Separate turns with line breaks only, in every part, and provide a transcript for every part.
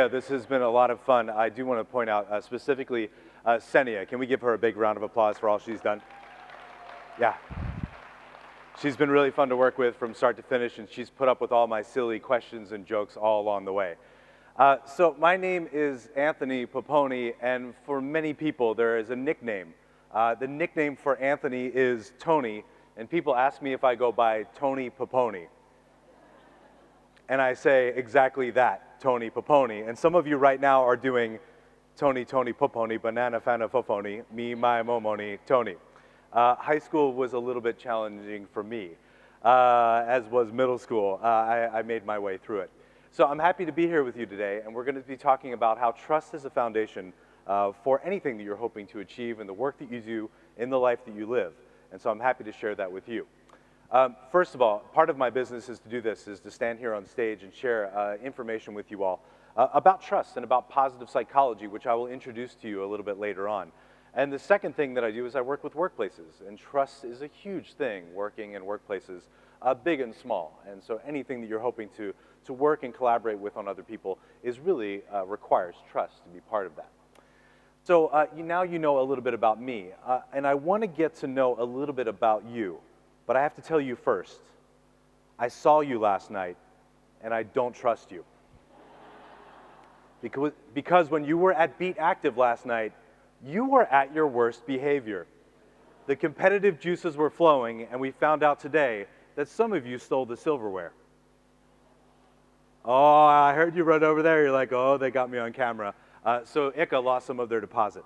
Yeah, this has been a lot of fun. I do want to point out specifically Senia. Can we give her a big round of applause for all she's done? Yeah. She's been really fun to work with from start to finish, and she's put up with all my silly questions and jokes all along the way. So my name is Anthony Poponi, and for many people there is a nickname. The nickname for Anthony is Tony, and people ask me if I go by Tony Poponi. And I say exactly that, Tony Poponi. And some of you right now are doing Tony Poponi, banana fana fofoni, me, my, momoni, Tony. High school was a little bit challenging for me, as was middle school. I made my way through it. So I'm happy to be here with you today, and we're going to be talking about how trust is a foundation for anything that you're hoping to achieve in the work that you do in the life that you live. And so I'm happy to share that with you. First of all, part of my business is to do this, is to stand here on stage and share information with you all about trust and about positive psychology, which I will introduce to you a little bit later on. And the second thing that I do is I work with workplaces, and trust is a huge thing working in workplaces, big and small. And so anything that you're hoping to work and collaborate with on other people is really requires trust to be part of that. So now you know a little bit about me, and I want to get to know a little bit about you. But I have to tell you first, I saw you last night, and I don't trust you. Because when you were at Beat Active last night, you were at your worst behavior. The competitive juices were flowing, and we found out today that some of you stole the silverware. Oh, I heard you run over there. You're like, oh, they got me on camera. So ICCA lost some of their deposit.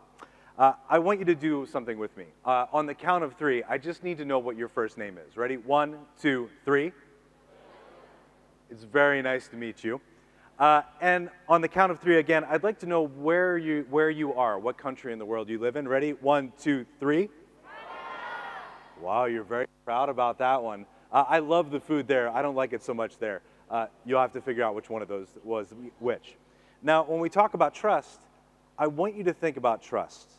I want you to do something with me. On the count of 3, I just need to know what your first name is. Ready? 1, 2, 3. It's very nice to meet you. And on the count of 3 again, I'd like to know where you are, what country in the world you live in. Ready? 1, 2, 3. Wow, you're very proud about that one. I love the food there. I don't like it so much there. You'll have to figure out which one of those was which. Now, when we talk about trust, I want you to think about trust.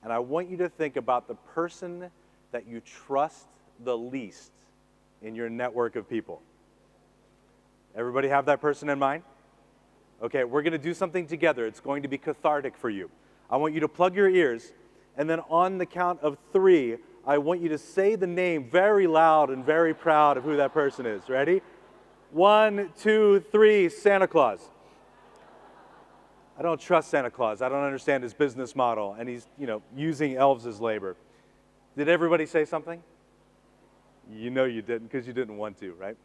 And I want you to think about the person that you trust the least in your network of people. Everybody have that person in mind? Okay, we're going to do something together. It's going to be cathartic for you. I want you to plug your ears, and then on the count of 3, I want you to say the name very loud and very proud of who that person is. Ready? 1, 2, 3, Santa Claus. I don't trust Santa Claus. I don't understand his business model, and he's, using elves as labor. Did everybody say something? You know you didn't, because you didn't want to, right?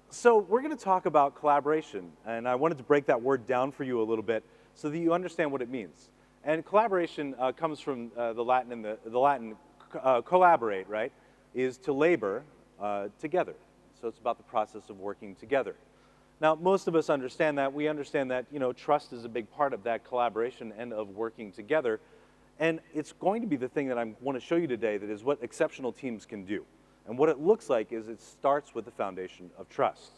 So we're going to talk about collaboration, and I wanted to break that word down for you a little bit so that you understand what it means. And collaboration comes from the Latin collaborate, right? Is to labor together. So it's about the process of working together. Now, most of us understand that. We understand that, trust is a big part of that collaboration and of working together. And it's going to be the thing that I want to show you today that is what exceptional teams can do. And what it looks like is it starts with the foundation of trust.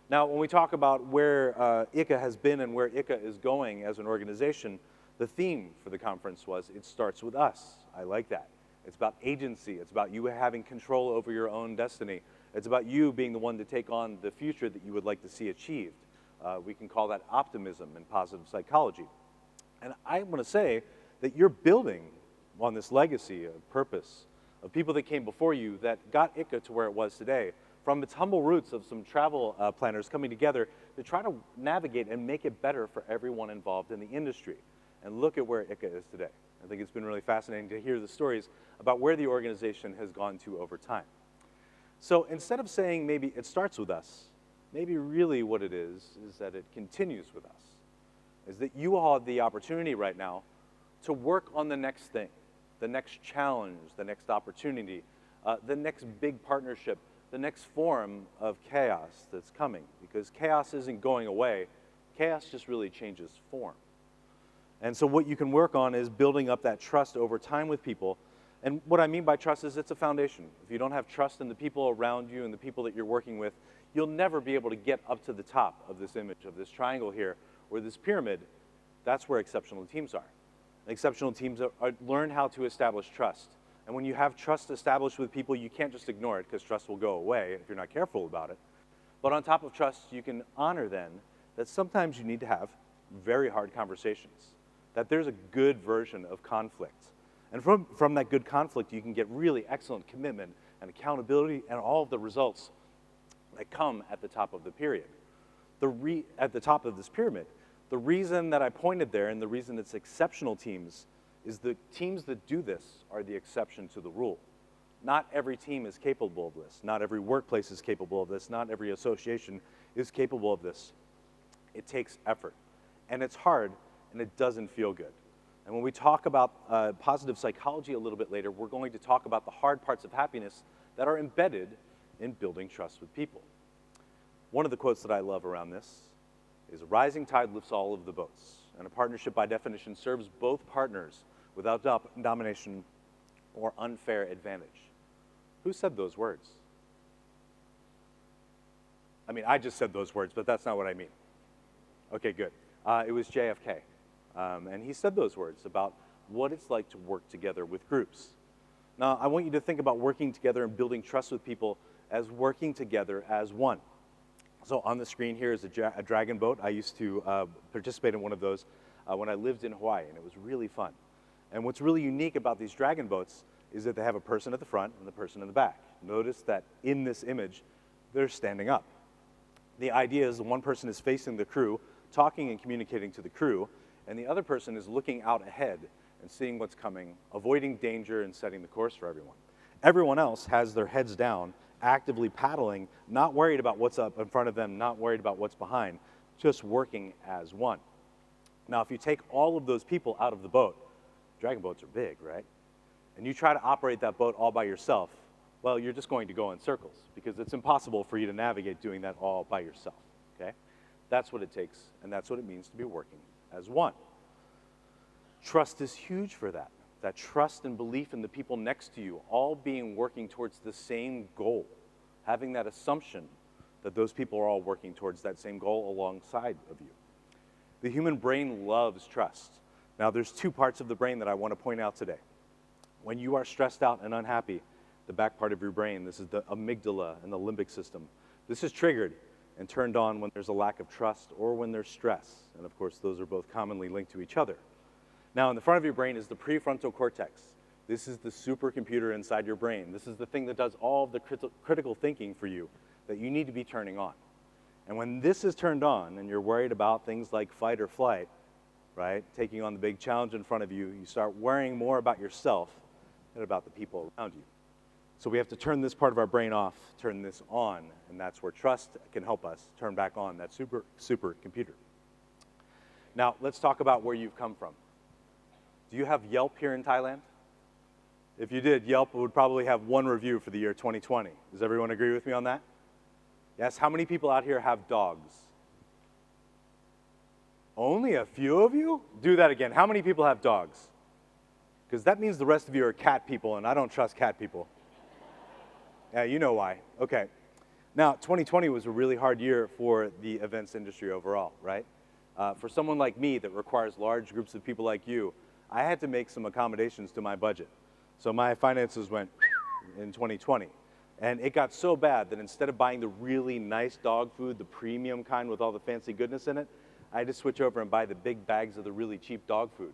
Now, when we talk about where ICCA has been and where ICCA is going as an organization, the theme for the conference was, it starts with us. I like that. It's about agency. It's about you having control over your own destiny. It's about you being the one to take on the future that you would like to see achieved. We can call that optimism in positive psychology. And I want to say that you're building on this legacy of purpose of people that came before you that got ICCA to where it was today, from its humble roots of some travel planners coming together to try to navigate and make it better for everyone involved in the industry. And look at where ICCA is today. I think it's been really fascinating to hear the stories about where the organization has gone to over time. So instead of saying maybe it starts with us, maybe really what it is that it continues with us, is that you all have the opportunity right now to work on the next thing, the next challenge, the next opportunity, the next big partnership, the next form of chaos that's coming. Because chaos isn't going away, chaos just really changes form. And so what you can work on is building up that trust over time with people. And what I mean by trust is it's a foundation. If you don't have trust in the people around you and the people that you're working with, you'll never be able to get up to the top of this image, of this triangle here, or this pyramid. That's where exceptional teams are. Exceptional teams learn how to establish trust. And when you have trust established with people, you can't just ignore it, because trust will go away if you're not careful about it. But on top of trust, you can honor then that sometimes you need to have very hard conversations, that there's a good version of conflict. And from that good conflict, you can get really excellent commitment and accountability and all of the results that come at the top of the period. At the top of this pyramid, the reason that I pointed there and the reason it's exceptional teams is the teams that do this are the exception to the rule. Not every team is capable of this. Not every workplace is capable of this. Not every association is capable of this. It takes effort, and it's hard, and it doesn't feel good. And when we talk about positive psychology a little bit later, we're going to talk about the hard parts of happiness that are embedded in building trust with people. One of the quotes that I love around this is, "A rising tide lifts all of the boats, and a partnership by definition serves both partners without domination or unfair advantage." Who said those words? I mean, I just said those words, but that's not what I mean. Okay, good. It was JFK, and he said those words about what it's like to work together with groups. Now, I want you to think about working together and building trust with people as working together as one. So on the screen here is a dragon boat. I used to participate in one of those when I lived in Hawaii, and it was really fun. And what's really unique about these dragon boats is that they have a person at the front and the person in the back. Notice that in this image, they're standing up. The idea is one person is facing the crew, talking and communicating to the crew, and the other person is looking out ahead and seeing what's coming, avoiding danger and setting the course for everyone. Everyone else has their heads down, actively paddling, not worried about what's up in front of them, not worried about what's behind, just working as one. Now, if you take all of those people out of the boat, dragon boats are big, right? And you try to operate that boat all by yourself, well, you're just going to go in circles because it's impossible for you to navigate doing that all by yourself, okay? That's what it takes, and that's what it means to be working as one. Trust is huge for that. That trust and belief in the people next to you, all working towards the same goal, having that assumption that those people are all working towards that same goal alongside of you. The human brain loves trust. Now, there's two parts of the brain that I want to point out today. When you are stressed out and unhappy, the back part of your brain, this is the amygdala and the limbic system. This is triggered and turned on when there's a lack of trust or when there's stress. And of course, those are both commonly linked to each other. Now, in the front of your brain is the prefrontal cortex. This is the supercomputer inside your brain. This is the thing that does all of the critical thinking for you that you need to be turning on. And when this is turned on and you're worried about things like fight or flight, right, taking on the big challenge in front of you, you start worrying more about yourself than about the people around you. So we have to turn this part of our brain off, turn this on, and that's where trust can help us turn back on that supercomputer. Now, let's talk about where you've come from. Do you have Yelp here in Thailand? If you did, Yelp would probably have one review for the year 2020. Does everyone agree with me on that? Yes, how many people out here have dogs? Only a few of you? Do that again. How many people have dogs? Because that means the rest of you are cat people, and I don't trust cat people. Yeah, you know why. Okay. Now, 2020 was a really hard year for the events industry overall, right? For someone like me that requires large groups of people like you, I had to make some accommodations to my budget. So my finances went in 2020. And it got so bad that instead of buying the really nice dog food, the premium kind with all the fancy goodness in it, I had to switch over and buy the big bags of the really cheap dog food.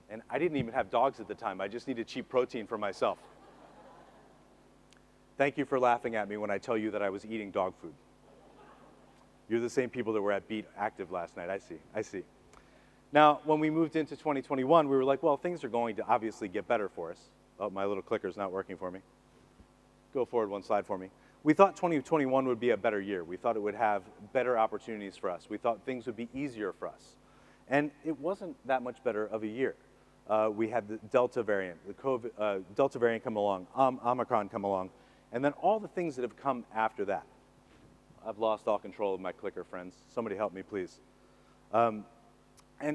And I didn't even have dogs at the time. I just needed cheap protein for myself. Thank you for laughing at me when I tell you that I was eating dog food. You're the same people that were at Beat Active last night. I see. Now, when we moved into 2021, we were like, well, things are going to obviously get better for us. Oh, my little clicker's not working for me. Go forward one slide for me. We thought 2021 would be a better year. We thought it would have better opportunities for us. We thought things would be easier for us. And it wasn't that much better of a year. We had the Delta variant, Delta variant come along, Omicron come along, and then all the things that have come after that. I've lost all control of my clicker, friends. Somebody help me, please. And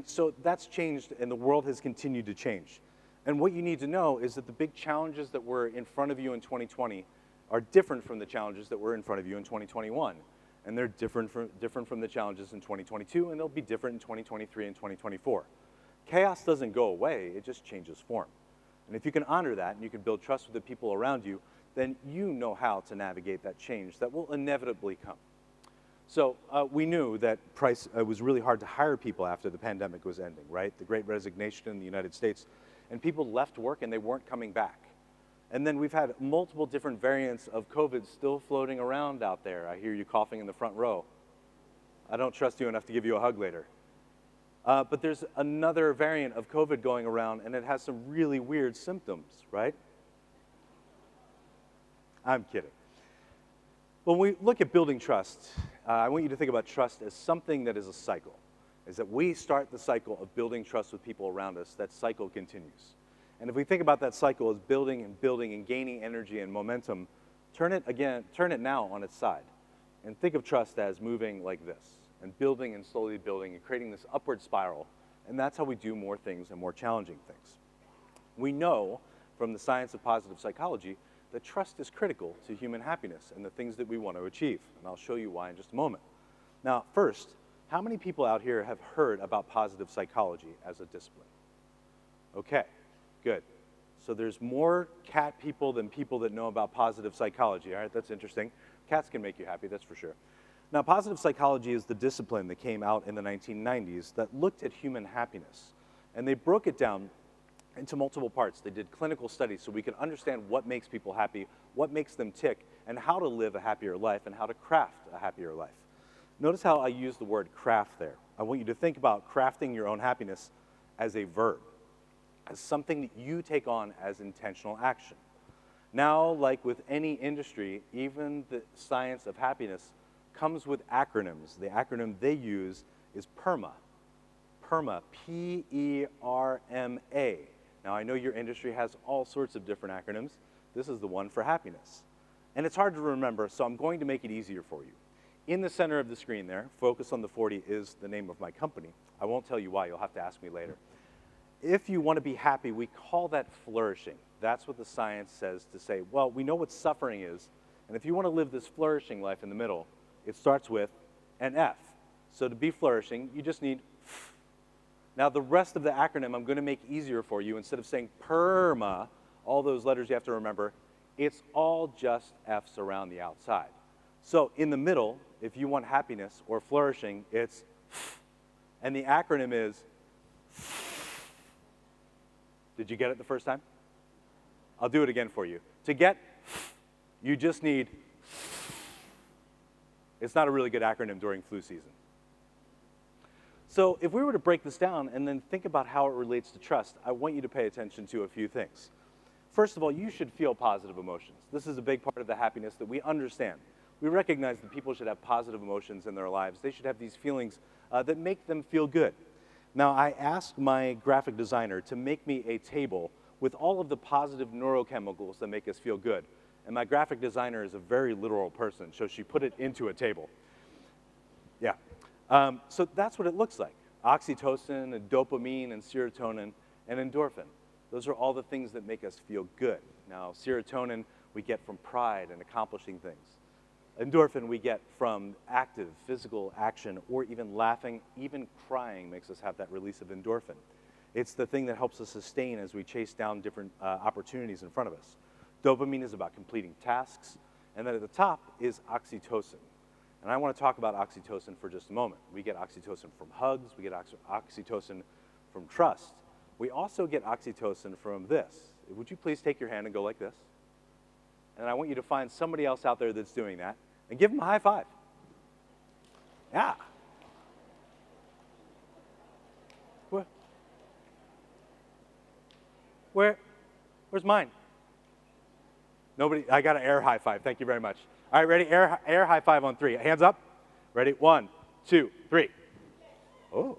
so that's changed, and the world has continued to change. And what you need to know is that the big challenges that were in front of you in 2020 are different from the challenges that were in front of you in 2021. And they're different from the challenges in 2022, and they'll be different in 2023 and 2024. Chaos doesn't go away, it just changes form. And if you can honor that, and you can build trust with the people around you, then you know how to navigate that change that will inevitably come. So we knew that it was really hard to hire people after the pandemic was ending, right? The Great Resignation in the United States. And people left work and they weren't coming back. And then we've had multiple different variants of COVID still floating around out there. I hear you coughing in the front row. I don't trust you enough to give you a hug later. But there's another variant of COVID going around and it has some really weird symptoms, right? I'm kidding. When we look at building trust, I want you to think about trust as something that is a cycle. Is that we start the cycle of building trust with people around us, that cycle continues. And if we think about that cycle as building and gaining energy and momentum, turn it now on its side. And think of trust as moving like this, and building and slowly building and creating this upward spiral. And that's how we do more things and more challenging things. We know from the science of positive psychology that trust is critical to human happiness and the things that we want to achieve. And I'll show you why in just a moment. Now, first, how many people out here have heard about positive psychology as a discipline? Okay, good. So there's more cat people than people that know about positive psychology. All right, that's interesting. Cats can make you happy, that's for sure. Now, positive psychology is the discipline that came out in the 1990s that looked at human happiness. And they broke it down into multiple parts. They did clinical studies so we could understand what makes people happy, what makes them tick, and how to live a happier life and how to craft a happier life. Notice how I use the word craft there. I want you to think about crafting your own happiness as a verb, as something that you take on as intentional action. Now, like with any industry, even the science of happiness comes with acronyms. The acronym they use is PERMA. PERMA, P-E-R-M-A. Now, I know your industry has all sorts of different acronyms. This is the one for happiness. And it's hard to remember, so I'm going to make it easier for you. In the center of the screen there, Focus on the 40 is the name of my company. I won't tell you why, you'll have to ask me later. If you want to be happy, we call that flourishing. That's what the science says to say, well, we know what suffering is, and if you want to live this flourishing life in the middle, it starts with an F. So to be flourishing, you just need F. Now the rest of the acronym I'm going to make easier for you. Instead of saying PERMA, all those letters you have to remember, it's all just F's around the outside. So in the middle, if you want happiness or flourishing, it's F. And the acronym is F. Did you get it the first time? I'll do it again for you. To get F, you just need F. It's not a really good acronym during flu season. So if we were to break this down and then think about how it relates to trust, I want you to pay attention to a few things. First of all, you should feel positive emotions. This is a big part of the happiness that we understand. We recognize that people should have positive emotions in their lives. They should have these feelings that make them feel good. Now, I asked my graphic designer to make me a table with all of the positive neurochemicals that make us feel good. And my graphic designer is a very literal person, so she put it into a table. Yeah. So that's what it looks like. Oxytocin, and dopamine, and serotonin, and endorphin. Those are all the things that make us feel good. Now, serotonin we get from pride and accomplishing things. Endorphin we get from active physical action or even laughing, even crying makes us have that release of endorphin. It's the thing that helps us sustain as we chase down different opportunities in front of us. Dopamine is about completing tasks, and then at the top is oxytocin. And I want to talk about oxytocin for just a moment. We get oxytocin from hugs, we get oxytocin from trust. We also get oxytocin from this. Would you please take your hand and go like this? And I want you to find somebody else out there that's doing that and give them a high five. Yeah. Where's mine? Nobody, I got an air high five, thank you very much. All right, ready? Air high five on 3. Hands up. Ready? 1, 2, 3. Oh,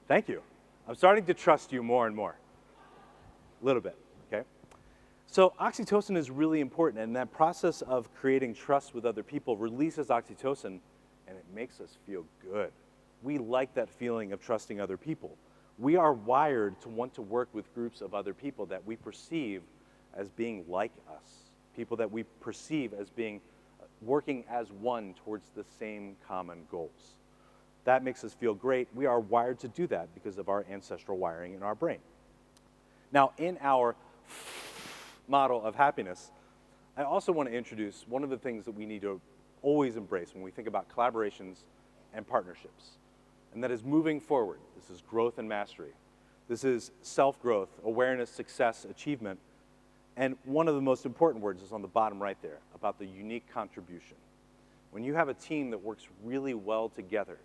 thank you. I'm starting to trust you more and more. A little bit, okay? So oxytocin is really important, and that process of creating trust with other people releases oxytocin, and it makes us feel good. We like that feeling of trusting other people. We are wired to want to work with groups of other people that we perceive as being like us, people that we perceive as being working as one towards the same common goals. That makes us feel great. We are wired to do that because of our ancestral wiring in our brain. Now, in our model of happiness, I also want to introduce one of the things that we need to always embrace when we think about collaborations and partnerships. And that is moving forward. This is growth and mastery. This is self-growth, awareness, success, achievement. And one of the most important words is on the bottom right there, about the unique contribution. When you have a team that works really well together,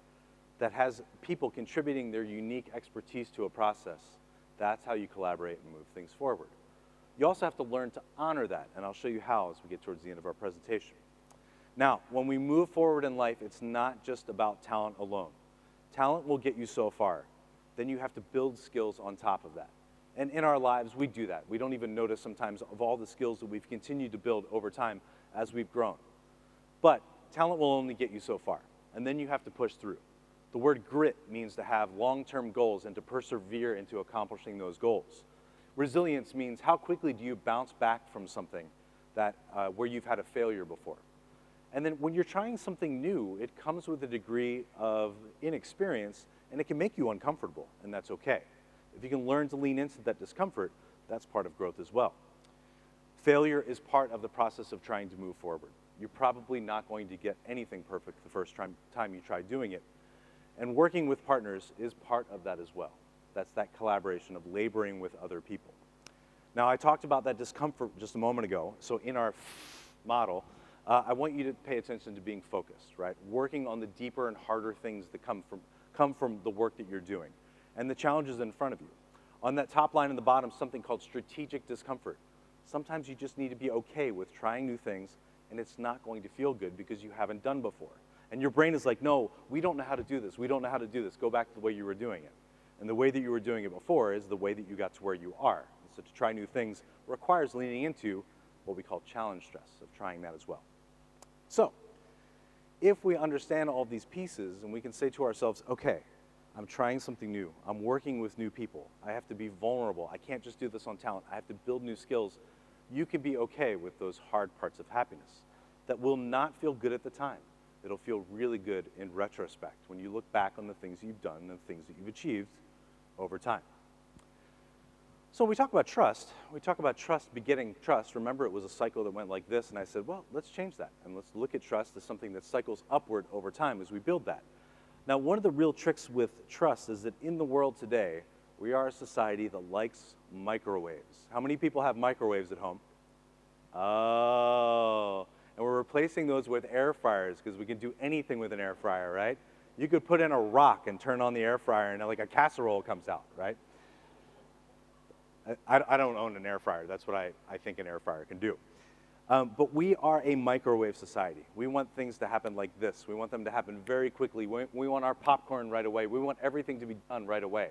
that has people contributing their unique expertise to a process, that's how you collaborate and move things forward. You also have to learn to honor that, and I'll show you how as we get towards the end of our presentation. Now, when we move forward in life, it's not just about talent alone. Talent will get you so far. Then you have to build skills on top of that. And in our lives, we do that. We don't even notice sometimes of all the skills that we've continued to build over time as we've grown. But talent will only get you so far, and then you have to push through. The word grit means to have long-term goals and to persevere into accomplishing those goals. Resilience means how quickly do you bounce back from something that, where you've had a failure before. And then when you're trying something new, it comes with a degree of inexperience, and it can make you uncomfortable, and that's okay. If you can learn to lean into that discomfort, that's part of growth as well. Failure is part of the process of trying to move forward. You're probably not going to get anything perfect the first time you try doing it. And working with partners is part of that as well. That's that collaboration of laboring with other people. Now, I talked about that discomfort just a moment ago. So in our model, I want you to pay attention to being focused, right? Working on the deeper and harder things that come from the work that you're doing and the challenges in front of you. On that top line in the bottom, something called strategic discomfort. Sometimes you just need to be okay with trying new things, and it's not going to feel good because you haven't done before. And your brain is like, no, we don't know how to do this. We don't know how to do this. Go back to the way you were doing it. And the way that you were doing it before is the way that you got to where you are. And so to try new things requires leaning into what we call challenge stress, of trying that as well. So if we understand all these pieces and we can say to ourselves, okay, I'm trying something new. I'm working with new people. I have to be vulnerable. I can't just do this on talent. I have to build new skills. You can be okay with those hard parts of happiness that will not feel good at the time. It'll feel really good in retrospect when you look back on the things you've done and the things that you've achieved over time. So when we talk about trust, begetting trust. Remember, it was a cycle that went like this, and I said, well, let's change that, and let's look at trust as something that cycles upward over time as we build that. Now, one of the real tricks with trust is that in the world today, we are a society that likes microwaves. How many people have microwaves at home? Oh, and we're replacing those with air fryers because we can do anything with an air fryer, right? You could put in a rock and turn on the air fryer and like a casserole comes out, right? I don't own an air fryer. That's what I think an air fryer can do. But we are a microwave society. We want things to happen like this. We want them to happen very quickly. We want our popcorn right away. We want everything to be done right away.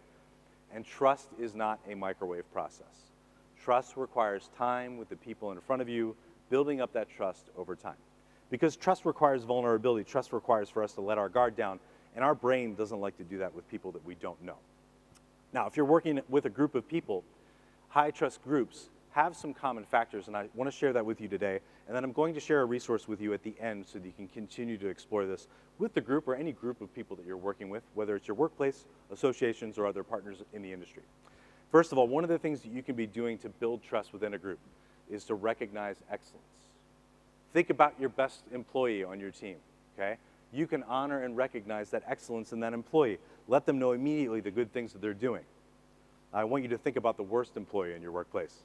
And trust is not a microwave process. Trust requires time with the people in front of you, building up that trust over time. Because trust requires vulnerability. Trust requires for us to let our guard down, and our brain doesn't like to do that with people that we don't know. Now, if you're working with a group of people, high trust groups have some common factors, and I want to share that with you today, and then I'm going to share a resource with you at the end so that you can continue to explore this with the group or any group of people that you're working with, whether it's your workplace, associations, or other partners in the industry. First of all, one of the things that you can be doing to build trust within a group is to recognize excellence. Think about your best employee on your team, okay? You can honor and recognize that excellence in that employee. Let them know immediately the good things that they're doing. I want you to think about the worst employee in your workplace.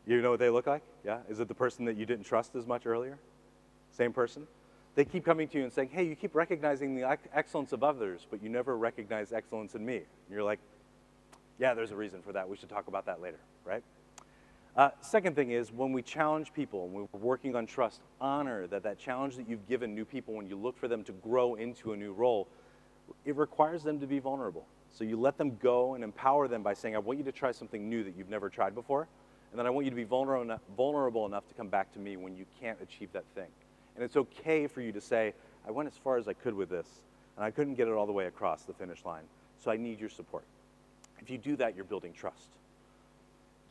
You know what they look like? Yeah? Is it the person that you didn't trust as much earlier? Same person? They keep coming to you and saying, hey, you keep recognizing the excellence of others, but you never recognize excellence in me. And you're like, yeah, there's a reason for that. We should talk about that later, right? Second thing is, when we challenge people, when we're working on trust, honor that challenge that you've given new people when you look for them to grow into a new role, it requires them to be vulnerable. So you let them go and empower them by saying, I want you to try something new that you've never tried before, and then I want you to be vulnerable enough to come back to me when you can't achieve that thing. And it's okay for you to say, I went as far as I could with this, and I couldn't get it all the way across the finish line, so I need your support. If you do that, you're building trust.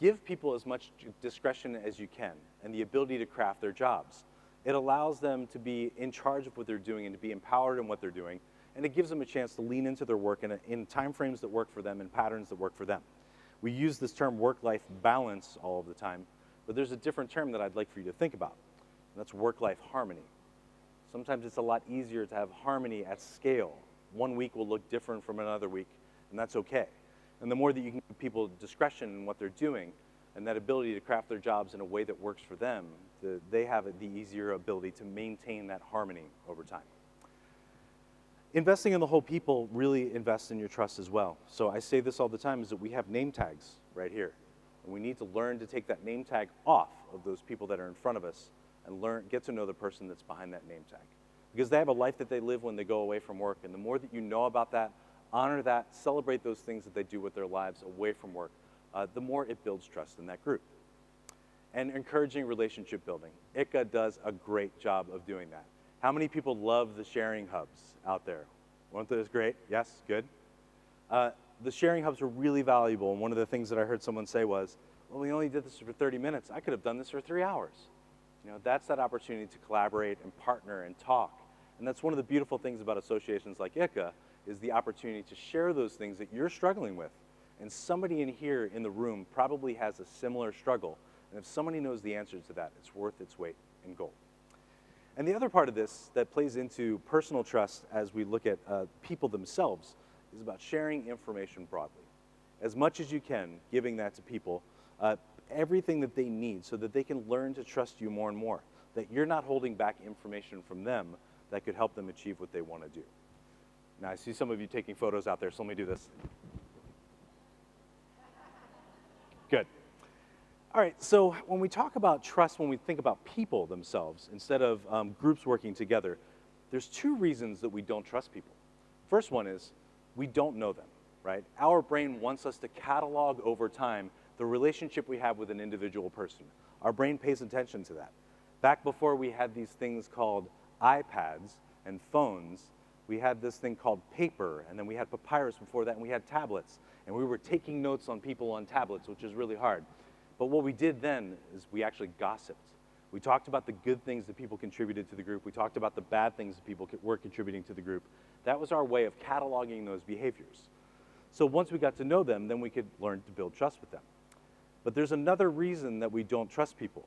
Give people as much discretion as you can and the ability to craft their jobs. It allows them to be in charge of what they're doing and to be empowered in what they're doing, and it gives them a chance to lean into their work in time frames that work for them and patterns that work for them. We use this term work-life balance all of the time, but there's a different term that I'd like for you to think about, and that's work-life harmony. Sometimes it's a lot easier to have harmony at scale. One week will look different from another week, and that's okay. And the more that you can give people discretion in what they're doing, and that ability to craft their jobs in a way that works for them, they have the easier ability to maintain that harmony over time. Investing in the whole people really invests in your trust as well. So I say this all the time, is that we have name tags right here. And we need to learn to take that name tag off of those people that are in front of us and get to know the person that's behind that name tag. Because they have a life that they live when they go away from work, and the more that you know about that, honor that, celebrate those things that they do with their lives away from work, the more it builds trust in that group. And encouraging relationship building. ICCA does a great job of doing that. How many people love the sharing hubs out there? Weren't those great? Yes, good. The sharing hubs are really valuable, and one of the things that I heard someone say was, well, we only did this for 30 minutes. I could have done this for 3 hours. You know, that's that opportunity to collaborate and partner and talk. And that's one of the beautiful things about associations like ICCA, is the opportunity to share those things that you're struggling with. And somebody in here in the room probably has a similar struggle. And if somebody knows the answers to that, it's worth its weight in gold. And the other part of this that plays into personal trust as we look at people themselves is about sharing information broadly. As much as you can, giving that to people, everything that they need so that they can learn to trust you more and more, that you're not holding back information from them that could help them achieve what they want to do. Now, I see some of you taking photos out there, so let me do this. Good. All right, so when we talk about trust, when we think about people themselves, instead of groups working together, there's two reasons that we don't trust people. First one is we don't know them, right? Our brain wants us to catalog over time the relationship we have with an individual person. Our brain pays attention to that. Back before we had these things called iPads and phones, we had this thing called paper, and then we had papyrus before that, and we had tablets. And we were taking notes on people on tablets, which is really hard. But what we did then is we actually gossiped. We talked about the good things that people contributed to the group. We talked about the bad things that people were contributing to the group. That was our way of cataloging those behaviors. So once we got to know them, then we could learn to build trust with them. But there's another reason that we don't trust people,